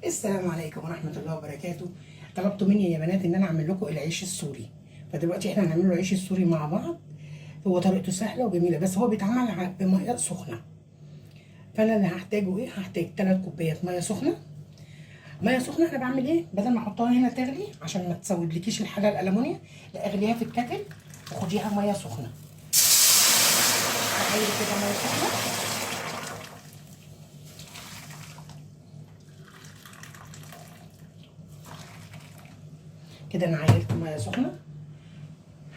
السلام عليكم ورحمة الله وبركاته. طلبتوا مني يا بنات ان انا اعمل لكم العيش السوري، فدلوقتي احنا هنعمل له العيش السوري مع بعض. هو طريقته سهلة وجميلة، بس هو بيتعمل بمية سخنة. فانا اللي هحتاجه ايه؟ هحتاج 3 كوبايات مية سخنة. مية سخنة انا بعمل ايه؟ بدل ما احطها هنا تغلي عشان ما تسودلكيش الحلة الألمونيا، لا اغليها في الكتل وخديها مية سخنة. هغلي كده مية سخنة. كده انا عيرت مية سخنة.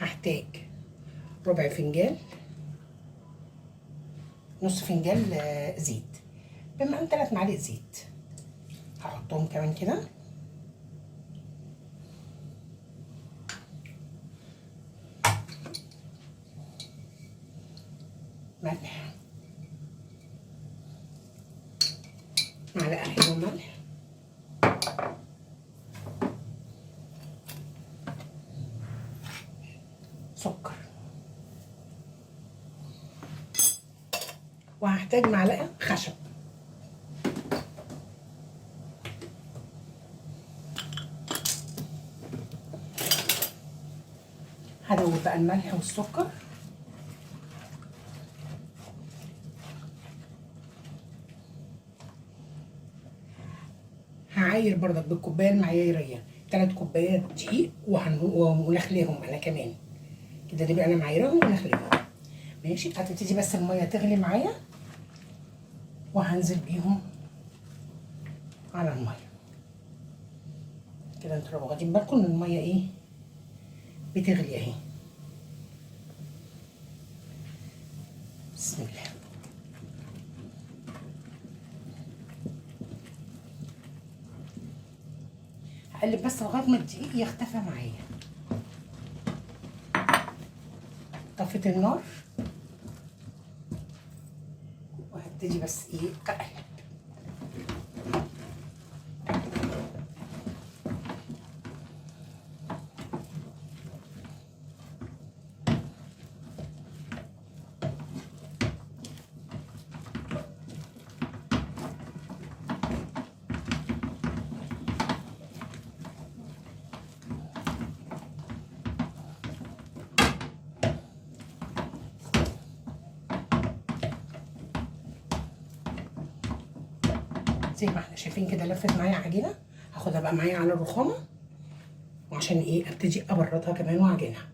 هحتاج ربع فنجان، نص فنجان زيت، بمقام 3 معالق زيت. هحطهم كمان كده. ملح، معلقه حلوه ملح، سكر، وهحتاج معلقه خشب. هدوب بقى الملح والسكر. هعاير برضك بالكوبايه المعياريه 3 كوبايات دقيق ونخليهم انا كمان كده. دي بقى انا معايرهم ونخليهم. ماشي، هتبتدي بس الميه تغلي معايا وهنزل بيهم على الميه كده. انتوا لو واخدين بالكم ان الميه ايه بتغلي اهي. بسم الله. هقلب بس لغايه ما الدقيق يختفى معايا. طفيت النار وهبتدي بس ايه اقلب. زي ما احنا شايفين كده لفت معايا عجينه. هاخدها بقى معايا على الرخامه، وعشان ايه ابتدي ابردها كمان واعجنها.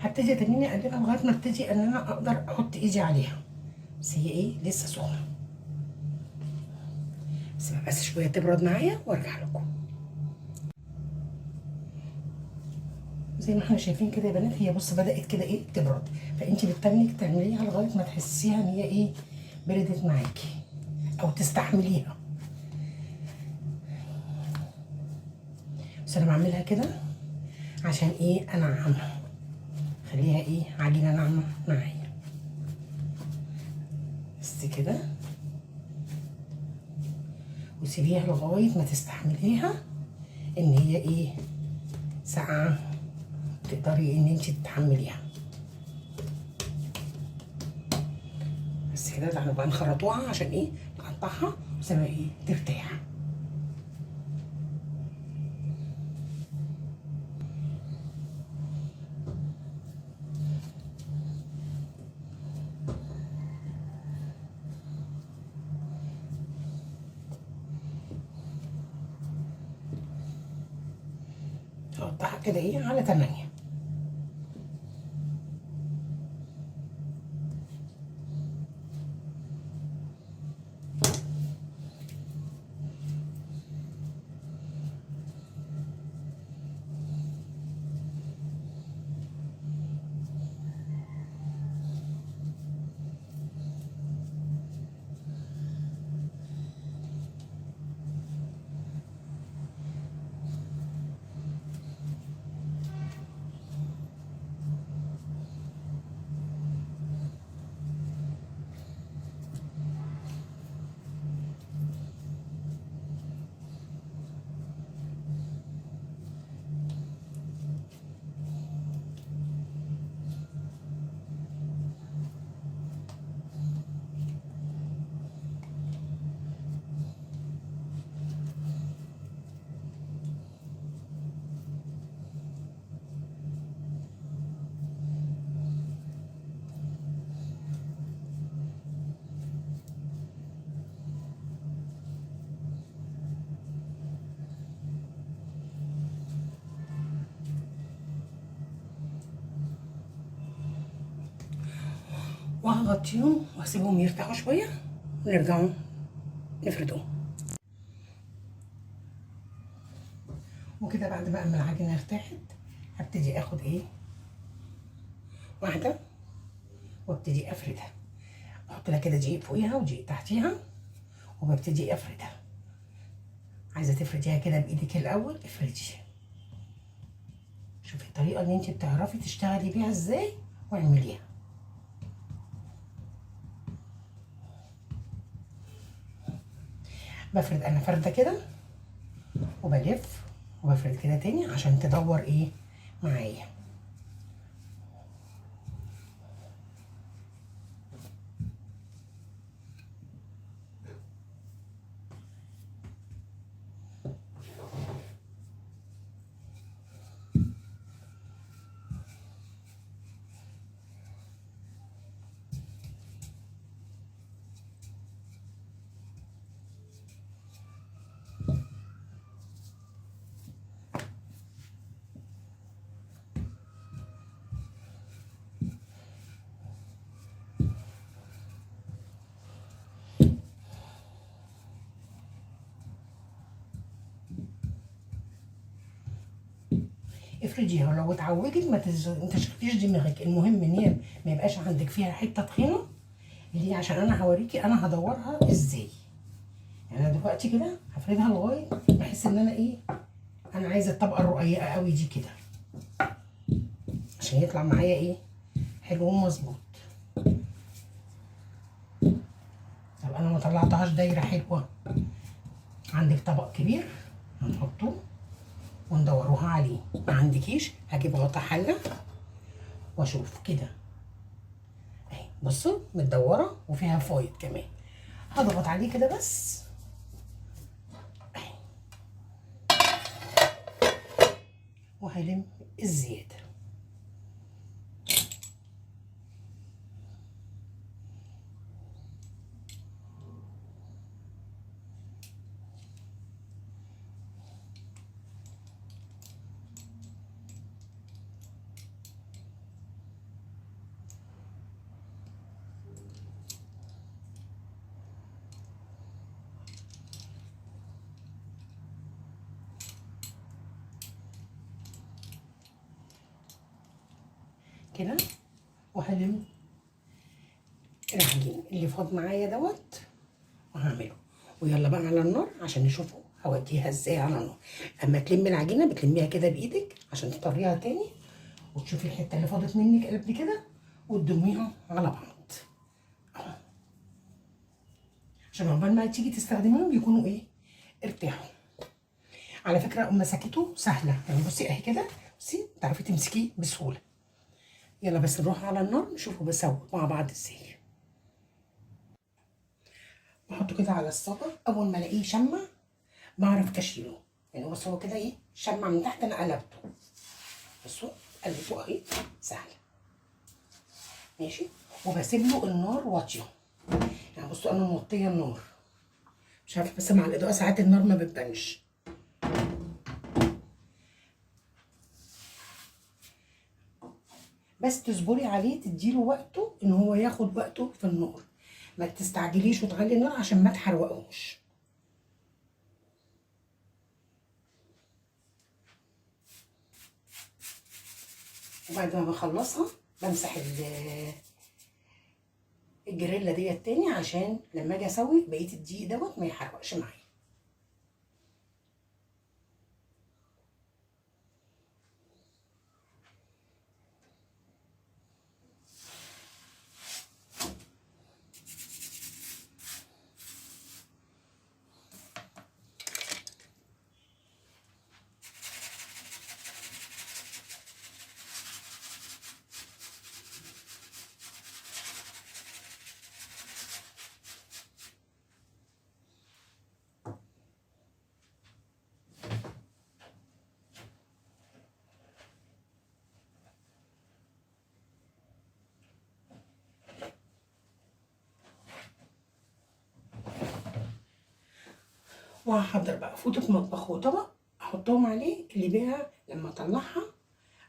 هبتدي تاني اقلبها لغايه ما ابتدي ان انا اقدر احط ايدي عليها، بس هي ايه لسه سخنه. سيبها بس شويه تبرد معايا وارجع لكم. زي ما احنا شايفين كده يا بنات، هي بص بدات كده ايه تبرد. فانت بالتنك تعمليها لغايه ما تحسيها ان هي ايه بردت معاكي او تستحمليها. بس انا بعملها كده عشان ايه انعمها، خليها ايه عجينه ناعمه معايا بس كده. وسيبيها لغايه ما تستحمليها ان هي ايه ساقعه، تقدري ان انت تتحمليها. بس كده تعالوا بقى نخرطوها عشان ايه نقطعها وسيبها ايه ترتاح. هقطعها كده ايه على 8. وهغطيهم وهسيبهم يرتاحوا شويه ونرجعوا نفردهم. وكده بعد بقى ما العجينه ارتاحت هبتدي اخد ايه واحده وابتدي افردها، احط لها كده دقيق فوقيها ودقيق تحتيها وببتدي افردها. عايزه تفرديها كده بايدك الاول افردي، شوفي الطريقه اللي انت بتعرفي تشتغلي بيها ازاي واعمليها. بفرد انا فرده كده وبلف وبفرد كده تاني عشان تدور ايه معايا. افرديها ولو اتعودت ما تشغليش دماغك، المهم ان هي ما يبقاش عندك فيها حته تخينه اللي هي عشان انا هوريكي انا هدورها ازاي. يعني انا دلوقتي كده هفردها لغايه بحس ان انا ايه انا عايزه الطبقه الرقيقه قوي دي كده عشان يطلع معايا ايه حلو ومظبوط. طب انا ما طلعتهاش دايره حلوه، عندك طبق كبير هنحطه وندوروها عليه، ما عندكيش هجيب غطا حله واشوف كده اهي بصوا متدوره وفيها فايض كمان، هضغط عليه كده بس اهي وهلم الزياده. كده وهلم العجين اللي فاض معايا دوت وهعمله، ويلا بقى على النار عشان نشوفوا هوديها ازاي على النار. اما تلمي العجينه بتلميها كده بايدك عشان تطريها تاني وتشوفي الحته اللي فاضت منك قبل كده وتضميها على بعض اهو، عشان عقبال ما تيجي تستخدميهم يكونوا ايه ارتاحوا. على فكره مسكته سهله، يعني بصي اهي كده، بصي تعرفي تمسكيه بسهوله. يلا بس نروح على النار نشوفه بسوي مع بعض ازاي. بحطه كده على الصاجه، اول ما الاقيه شمع بعرف اشيله، يعني بص هو كده ايه شمع من تحت انا قلبته، بصوا قلبته اهي سهله ماشي. وبسيب له النار واطيه، يعني بصوا انا موطيه النار مش عارفه بس مع الاضاءه ساعات النار ما بتبانش. بس تصبري عليه تديله وقته ان هو ياخد وقته في النار، ما تستعجليش وتغلي النار عشان ما تحرقهوش. وبعد ما بخلصها بمسح الجريلا ديت تاني عشان لما اجي اسوي بقيه الدقيق دوت ما يحرقش معايا. وهحضر بقى فوطه مطبخ وطبق احطهم عليه اللي بيها لما اطلعها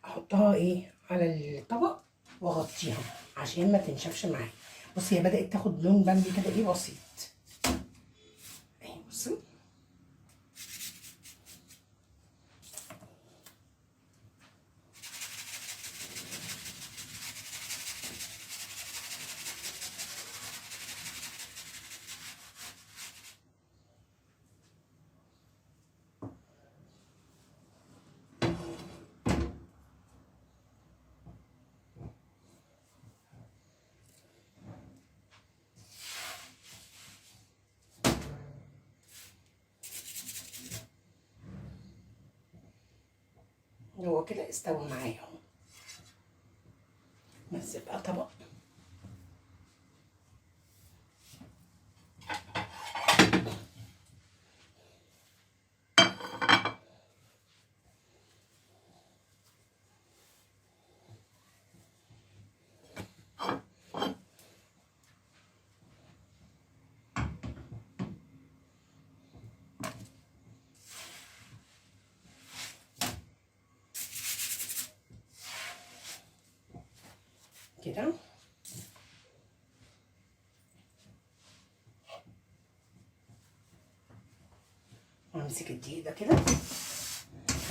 احطها ايه على الطبق واغطيها عشان ما تنشفش معايا. بصي هي بدات تاخد لون بامبي كده ايه بسيط اهي. بصي هو كده استوى معايا اهو. بس بقى طبق كده. وامسك الدقيق ده كده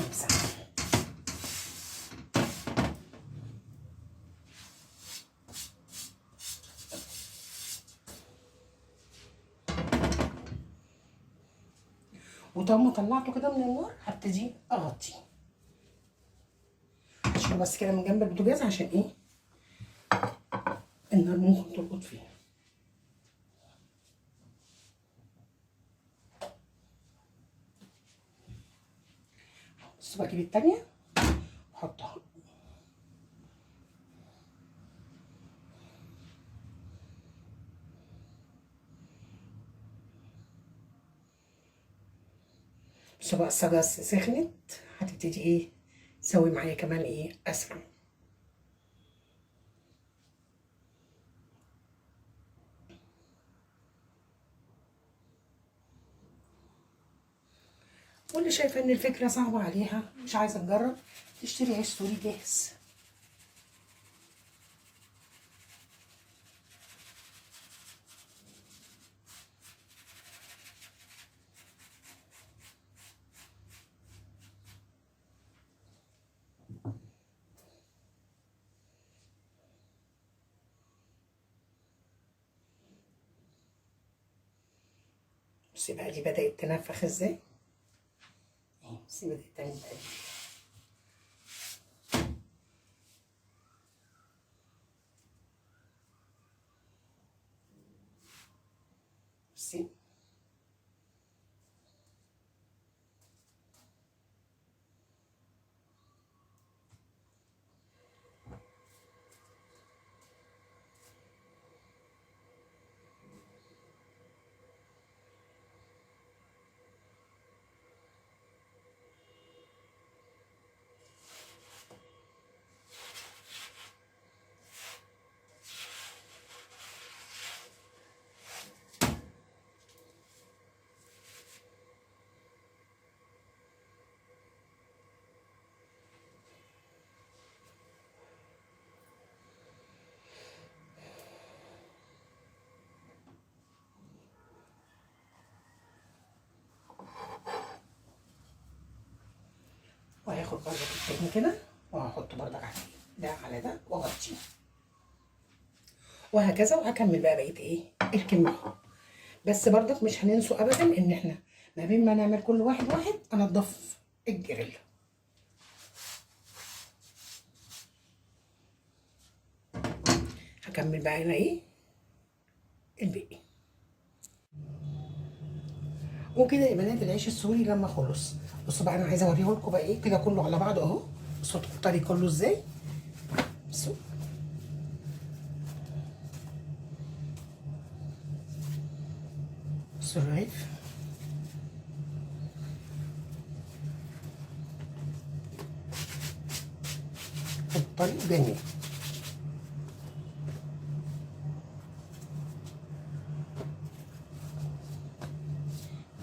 امسح. وطالما طلعته كده من النار هبتدي اغطيه، اشيله بس كده من جنب البوتاجاز عشان ايه النار ممكن تلقط فيه. بص بقى اجيب التانية واحطها. بص بقى الصاجة سخنت، هتبتدي ايه تسوي معايا كمان ايه اسرع. واللي شايفه ان الفكره صعبه عليها مش عايزه تجرب، تشتري عيش سوري جاهز. بصي بقى دي بدات تنفخ ازاي اهي. بصي بدات تعمل بقى بصي. وهاخد برضك التاني كده وهحطه برضك على ده على ده واغطيه، وهكذا. وهكمل بقى بقيه ايه الكميه. بس برضك مش هننسوا ابدا ان احنا ما بين ما نعمل كل واحد واحد انضف الجريل. هكمل بقى هنا ايه الباقي. وكده يا بنات العيش السوري لما خلص، بصوا بقى انا عايزه اوريه لكم بقى ايه كده كله على بعضه اهو. بصوا الطري كله ازاي. بصوا بصوا الرغيف الطري جميل.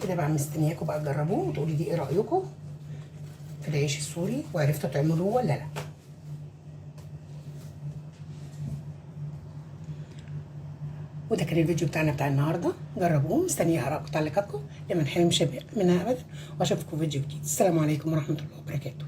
كده بقى مستنياكم بقى تجربوه وتقولي لي ايه رايكم في العيش السوري وعرفتوا تعملوه ولا لا. وده كان الفيديو بتاعنا بتاع النهارده، جربوه، مستنيه ارائكم وتعليقاتكم، لما نحرمش منها ابدا، واشوفكم في فيديو جديد. السلام عليكم ورحمه الله وبركاته.